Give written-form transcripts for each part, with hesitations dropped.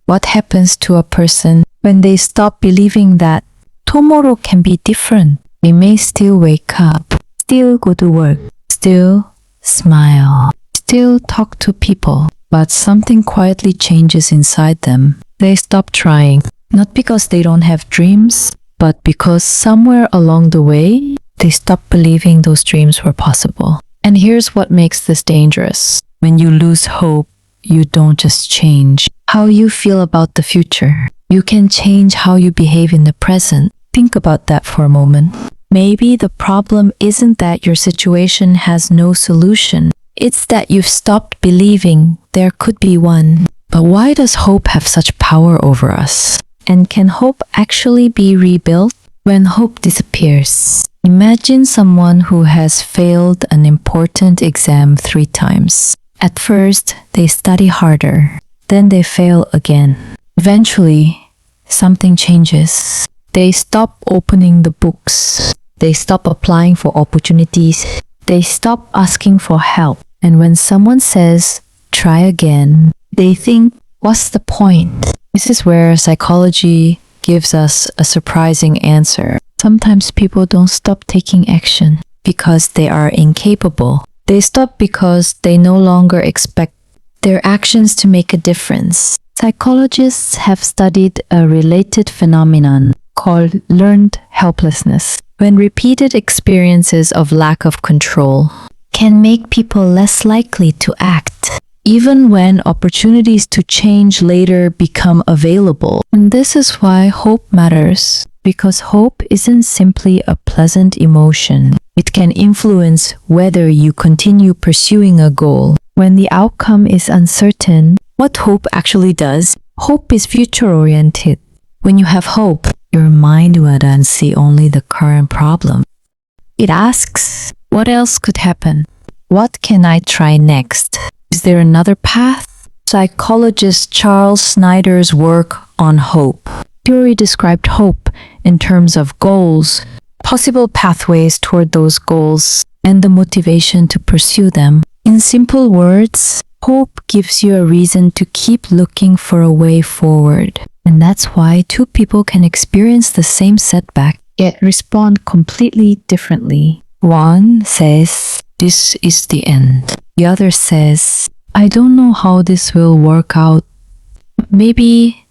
What happens to a person when they stop believing that tomorrow can be different? They may still wake up, still go to work, still smile, still talk to people, but something quietly changes inside them. They stop trying, not because they don't have dreams, but because somewhere along the way, they stop believing those dreams were possible. And here's what makes this dangerous. When you lose hope, you don't just change how you feel about the future. You can change how you behave in the present. Think about that for a moment. Maybe the problem isn't that your situation has no solution. It's that you've stopped believing there could be one. But why does hope have such power over us? And can hope actually be rebuilt? When hope disappears, imagine someone who has failed an important exam 3 times. At first, they study harder. Then they fail again. Eventually, something changes. They stop opening the books. They stop applying for opportunities. They stop asking for help. And when someone says, try again, they think, what's the point? This is where psychology gives us a surprising answer. Sometimes people don't stop taking action because they are incapable. They stop because they no longer expect their actions to make a difference. Psychologists have studied a related phenomenon called learned helplessness, when repeated experiences of lack of control can make people less likely to act, even when opportunities to change later become available. And this is why hope matters, because hope isn't simply a pleasant emotion. It can influence whether you continue pursuing a goal. When the outcome is uncertain, what hope actually does? Hope is future-oriented. When you have hope, your mind wouldn't see only the current problem. It asks, what else could happen? What can I try next? Is there another path? Psychologist Charles Snyder's work on hope theory described hope in terms of goals, possible pathways toward those goals, and the motivation to pursue them. In simple words, hope gives you a reason to keep looking for a way forward. And that's why 2 people can experience the same setback, yet respond completely differently. One says, this is the end. The other says, I don't know how this will work out. Maybe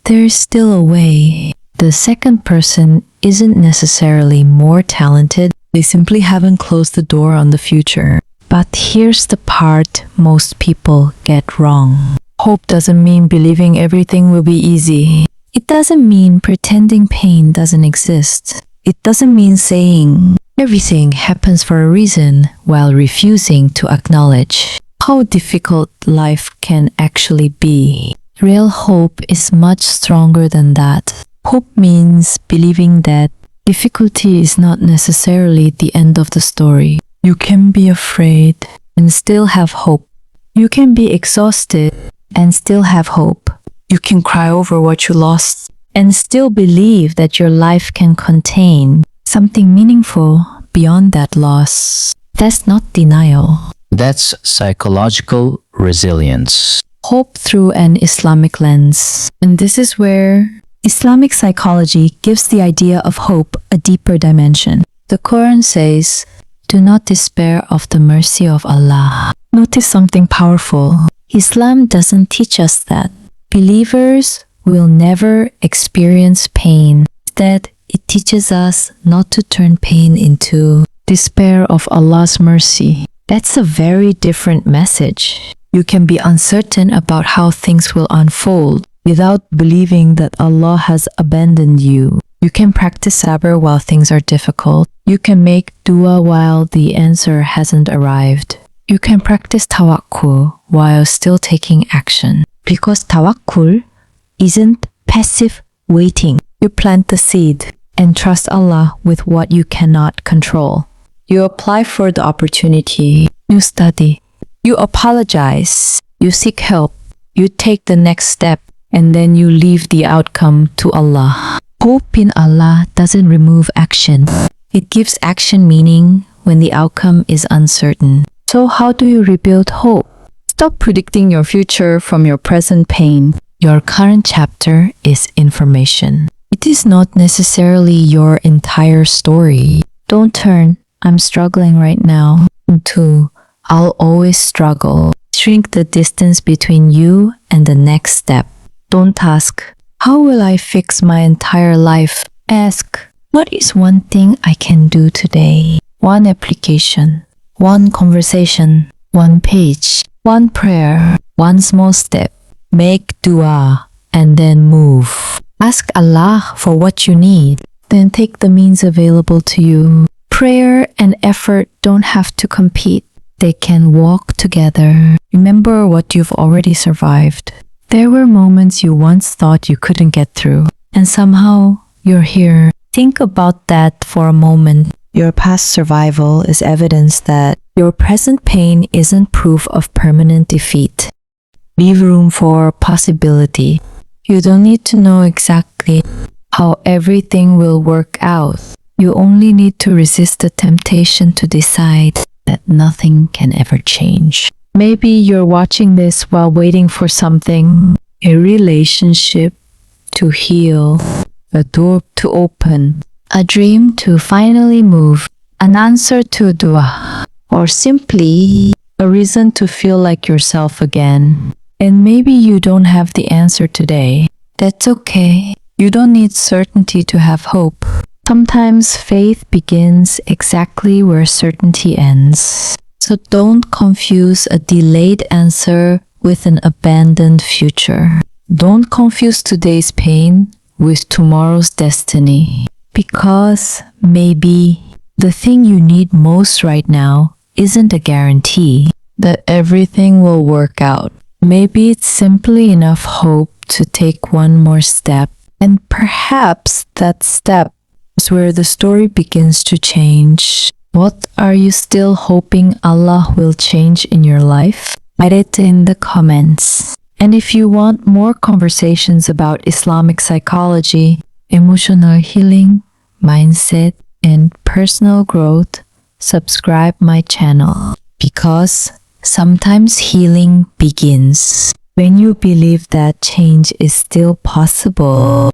there's still a way. The second person isn't necessarily more talented. They simply haven't closed the door on the future. But here's the part most people get wrong. Hope doesn't mean believing everything will be easy. It doesn't mean pretending pain doesn't exist. It doesn't mean saying everything happens for a reason while refusing to acknowledge how difficult life can actually be. Real hope is much stronger than that. Hope means believing that difficulty is not necessarily the end of the story. You can be afraid and still have hope. You can be exhausted and still have hope. You can cry over what you lost and still believe that your life can contain something meaningful beyond that loss. That's not denial. That's psychological resilience. Hope through an Islamic lens. And this is where Islamic psychology gives the idea of hope a deeper dimension. The Quran says, do not despair of the mercy of Allah. Notice something powerful. Islam doesn't teach us that. Believers will never experience pain. Instead, it teaches us not to turn pain into despair of Allah's mercy. That's a very different message. You can be uncertain about how things will unfold without believing that Allah has abandoned you. You can practice Sabr while things are difficult. You can make dua while the answer hasn't arrived. You can practice Tawakkul while still taking action. Because Tawakkul isn't passive waiting. You plant the seed and trust Allah with what you cannot control. You apply for the opportunity. You study. You apologize. You seek help. You take the next step, and then you leave the outcome to Allah. Hope in Allah doesn't remove action. It gives action meaning when the outcome is uncertain. So how do you rebuild hope? Stop predicting your future from your present pain. Your current chapter is information. It is not necessarily your entire story. Don't turn, I'm struggling right now, into I'll always struggle. Shrink the distance between you and the next step. Don't ask, how will I fix my entire life? Ask, what is one thing I can do today? One application, one conversation, one page, one prayer, one small step. Make dua and then move. Ask Allah for what you need, then take the means available to you. Prayer and effort don't have to compete. They can walk together. Remember what you've already survived. There were moments you once thought you couldn't get through, and somehow you're here. Think about that for a moment. Your past survival is evidence that your present pain isn't proof of permanent defeat. Leave room for possibility. You don't need to know exactly how everything will work out. You only need to resist the temptation to decide that nothing can ever change. Maybe you're watching this while waiting for something, a relationship to heal, a door to open, a dream to finally move, an answer to a dua, or simply a reason to feel like yourself again. And maybe you don't have the answer today. That's okay. You don't need certainty to have hope. Sometimes faith begins exactly where certainty ends. So don't confuse a delayed answer with an abandoned future. Don't confuse today's pain with tomorrow's destiny. Because maybe the thing you need most right now isn't a guarantee that everything will work out. Maybe it's simply enough hope to take one more step, and perhaps that step is where the story begins to change. What are you still hoping Allah will change in your life? Write it in the comments. And if you want more conversations about Islamic psychology, emotional healing, mindset, and personal growth, subscribe my channel. Because sometimes healing begins when you believe that change is still possible.